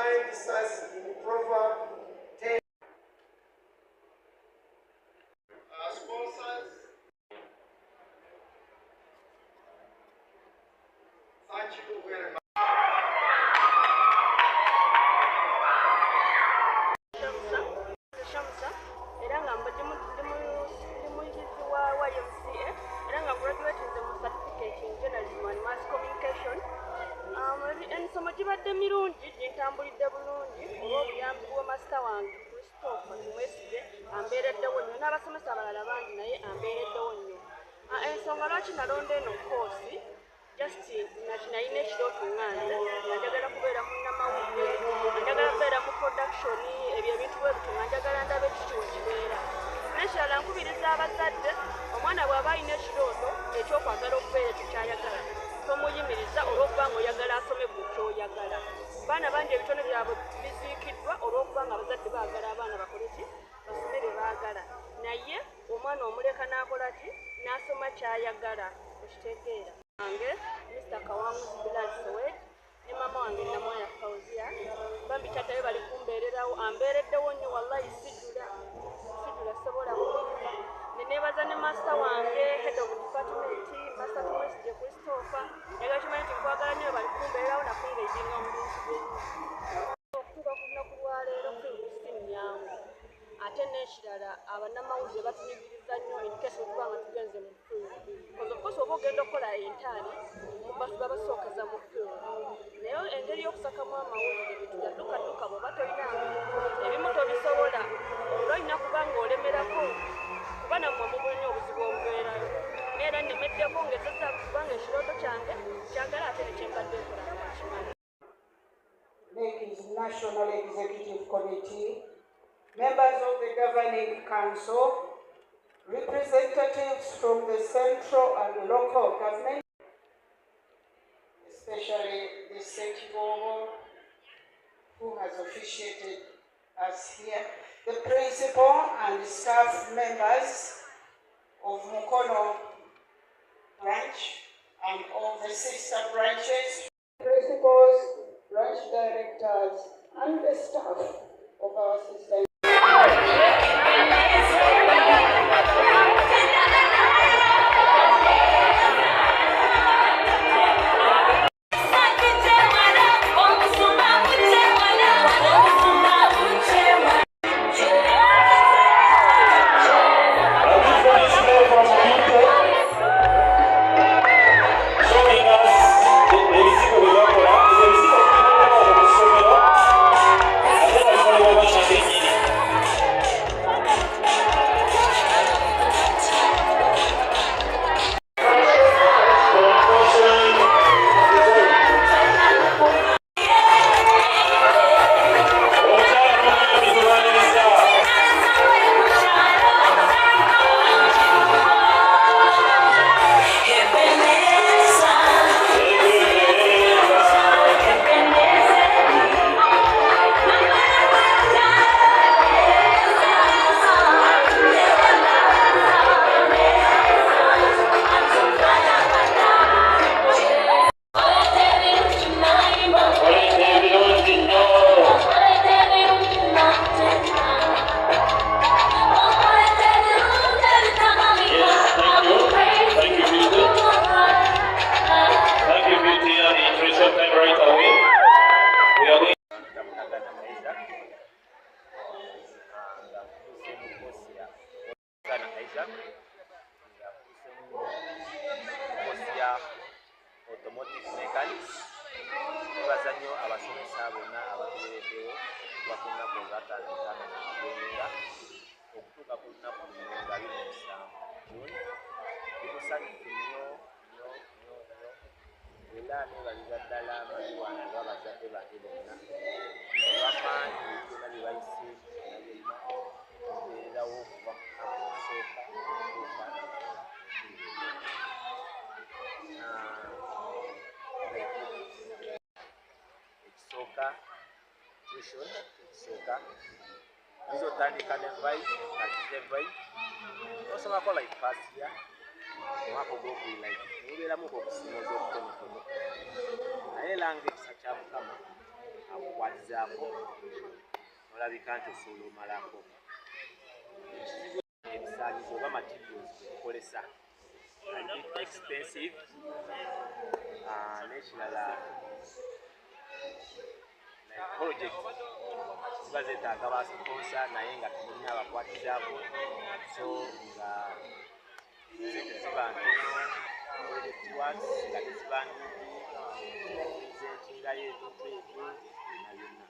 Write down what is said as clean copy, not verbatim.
finds us in Proverbs 10. Our sponsors, thank you very much. Ensoma gibadde mirungi gyentambulidde bulungi olw'obuyambi bw'omasita wange Christopher Mwesige ambeereddewo nnyo n'abasomesa abalala bangi naye ambeereddewo nnyo. Ensonga lwaki nalonda eno koosi just nalina ekirooto ŋŋanze nga njagala kubeera munnamawulire, nga njagala kubeera mu production, ebyo ebintu bwe bityo nga njagala ndabe kiki we kibeera. N'ekirala nkubiriza abazadde, omwana bw'aba alina ekirooto ekyokwagala okubeera ekyo ky'ayagala tomuyimiriza olw'okuba ng'oyagala asome ku ky'oyagala. Baana bangi ebitone byabwe biziikiddwa olw'okuba nga abazadde baagala abaana bakole ki basome bye baagala, naye omwana omuleka n'akola ki n'asoma ky'ayagala. Okitegeera wange Mr. Kawanguzi Bilal Sowed ne mama wange Namwaya Fauzia bambi kyatabe bali kumbeererawo ambeereddewo nnyo wallahi sijjula sobola kulimba. Neneebaza ne master wange head of department Master Mwesige Christopher yaga kimanyi nti nkwagala nnyo bali kumbeererawo nakunga ejinga mu bintu byenyu okutuuka ku lunaku lwaleero Christine yangu ate n'ekirala abannamawulire batunyigiriza nnyo enkesi okuba nga tugenze mu field kozi okosi oba ogenda okukola entaani mubasuba basookeza mu field naye engeri y'okusakamu amawulire bituyadduka bw'oba tolinangu ebimu tobisobola olwolina kuba ng'olemerako kuba nammwe mubulina obuzibu obubeerayo neera nnemeddeko ngezezza kubanga ekirooto kyange kyagala ate nekyembadde nkola nakimanyi. Ladies National Executive Committee, members of the Governing Council, representatives from the central and local government, especially the Sekibobo who has officiated us here, the principal and staff members of Mukono branch and all the sister branches, principals, branch directors, and the staff of our sister. Automotive mechanics bazanyo abasomesa bonna abateredewo bakuna ko gatandikana n'okugenda okutuuka ku lunaku nga 27 bimusanyufu nnyo era nebaliza ddala amaliwana babazadde bange bonna olw'amaanyi byonna bye bayise okubeererawo okuva mu kusooka ekisooka tuition ekisooka bizotandika nevai kakizevai osomako like first year omwaka ogwokuli like nibeeramu okusimooza obutonotono naye langa ekisa kya mukama akukwata bakwatizaako nolabika nti osuula omalako. Ebisaanizo oba materials byetukolesa ali expensive, n'ekirala project ziba zeetaaga basponsa naye nga tulina abakwatizaako, so nga ziba ntono project works nga teziba nnyingi, presentingayo ebintu ebyo na byonna.